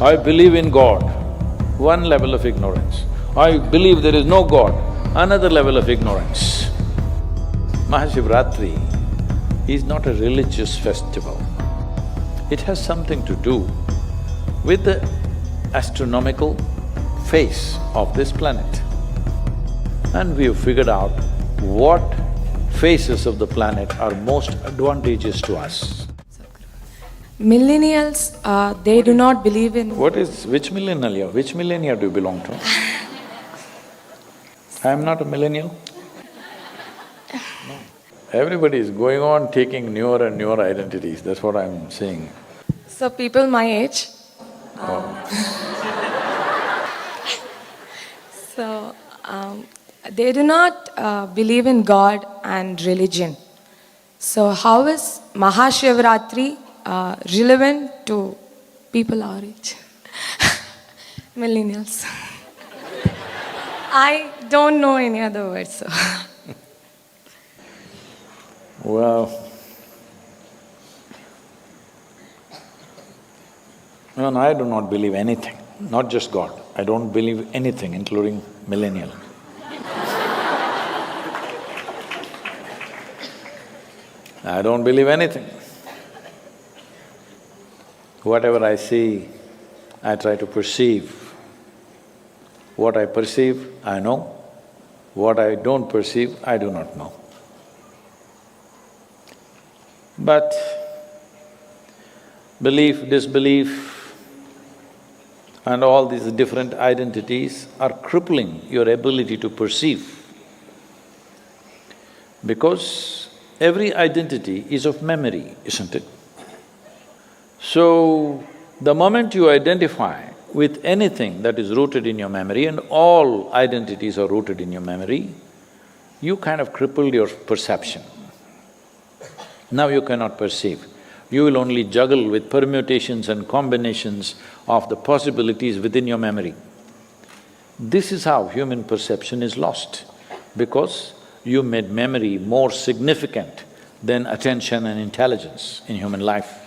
I believe in God, one level of ignorance. I believe there is no God, another level of ignorance. Mahashivratri is not a religious festival. It has something to do with the astronomical phase of this planet. And we have figured out what phases of the planet are most advantageous to us. Millennials, they do not believe in… Which millennial? Which millennia do you belong to? I am not a millennial. No. Everybody is going on taking newer and newer identities, that's what I'm saying. So people my age… So, they do not believe in God and religion. So how is Mahashivratri relevant to people our age? Millennials. I don't know any other words, so… Well, no, I do not believe anything, not just God. I don't believe anything, including millennial. I don't believe anything. Whatever I see, I try to perceive. What I perceive, I know. What I don't perceive, I do not know. But belief, disbelief, and all these different identities are crippling your ability to perceive. Because every identity is of memory, isn't it? So, the moment you identify with anything that is rooted in your memory, and all identities are rooted in your memory, you kind of crippled your perception. Now you cannot perceive. You will only juggle with permutations and combinations of the possibilities within your memory. This is how human perception is lost, because you made memory more significant than attention and intelligence in human life.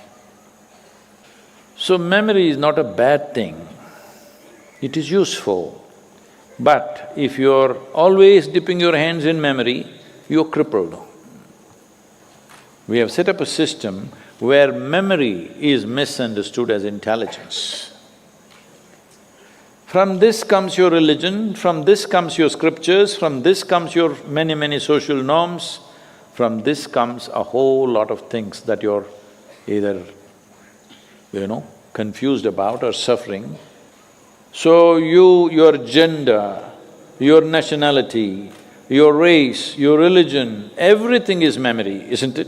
So memory is not a bad thing, it is useful. But if you're always dipping your hands in memory, you're crippled. We have set up a system where memory is misunderstood as intelligence. From this comes your religion, from this comes your scriptures, from this comes your many social norms, from this comes a whole lot of things that you're either, confused about or suffering. So your gender, your nationality, your race, your religion, everything is memory, isn't it?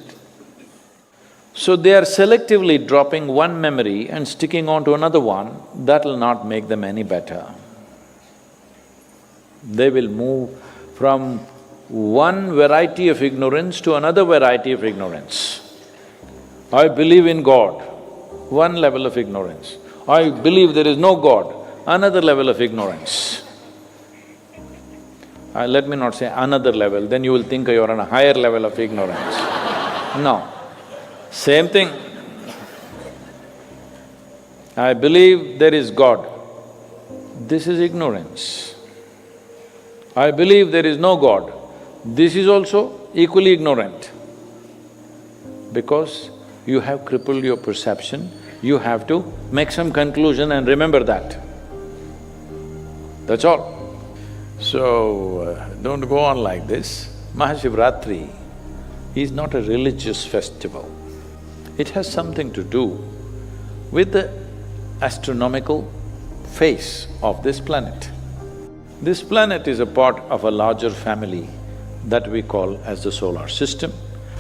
So they are selectively dropping one memory and sticking on to another one, that'll not make them any better. They will move from one variety of ignorance to another variety of ignorance. I believe in God, one level of ignorance. I believe there is no God, another level of ignorance. Let me not say another level, then you will think you're on a higher level of ignorance. No. Same thing. I believe there is God. This is ignorance. I believe there is no God. This is also equally ignorant. Because you have crippled your perception, you have to make some conclusion and remember that. That's all. So, don't go on like this. Mahashivratri is not a religious festival. It has something to do with the astronomical phase of this planet. This planet is a part of a larger family that we call as the solar system.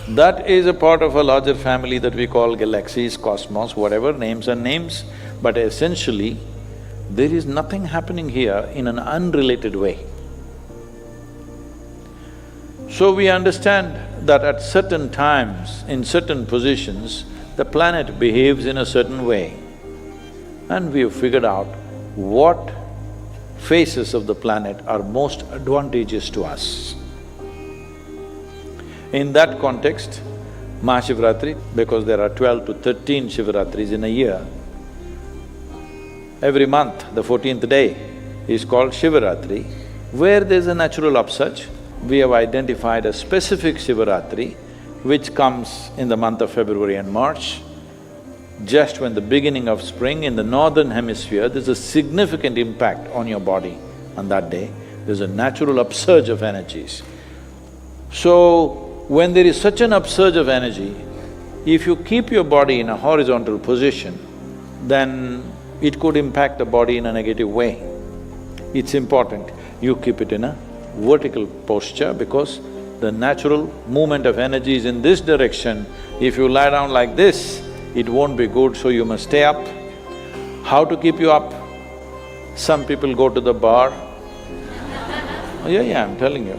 That is a part of a larger family that we call galaxies, cosmos, whatever, names and names. But essentially, there is nothing happening here in an unrelated way. So we understand that at certain times, in certain positions, the planet behaves in a certain way. And we have figured out what phases of the planet are most advantageous to us. In that context, Mahashivratri, because there are 12 to 13 Shivratris in a year, every month, the 14th day is called Shivaratri. Where there's a natural upsurge, we have identified a specific Shivaratri which comes in the month of February and March. Just when the beginning of spring in the northern hemisphere, there's a significant impact on your body on that day. There's a natural upsurge of energies. So, when there is such an upsurge of energy, if you keep your body in a horizontal position, then it could impact the body in a negative way. It's important you keep it in a vertical posture because the natural movement of energy is in this direction. If you lie down like this, it won't be good, so you must stay up. How to keep you up? Some people go to the bar. Yeah, I'm telling you.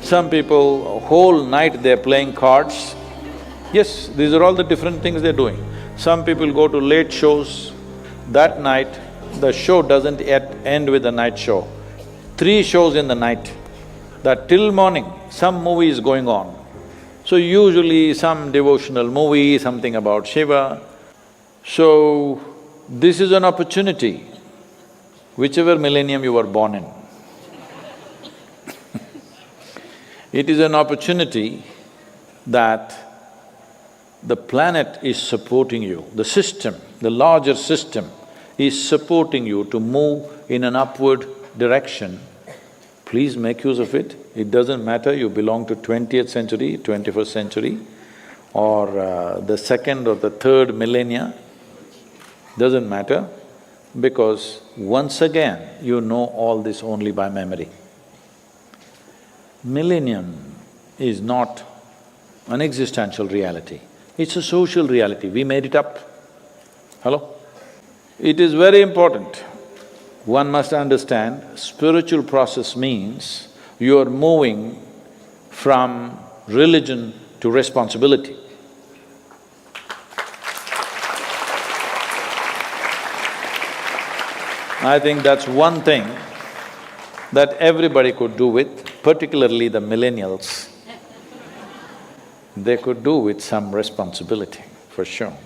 Some people, whole night they're playing cards. Yes, these are all the different things they're doing. Some people go to late shows. That night, the show doesn't yet end with the night show. 3 shows in the night, that till morning, some movie is going on. So usually some devotional movie, something about Shiva. So, this is an opportunity, whichever millennium you were born in. It is an opportunity that the planet is supporting you, the system, the larger system is supporting you to move in an upward direction. Please make use of it. It doesn't matter you belong to 20th century, 21st century or the second or the third millennia, doesn't matter because once again you know all this only by memory. Millennium is not an existential reality, it's a social reality, we made it up. Hello? It is very important. One must understand, spiritual process means you are moving from religion to responsibility. I think that's one thing that everybody could do with, particularly the millennials. They could do with some responsibility, for sure.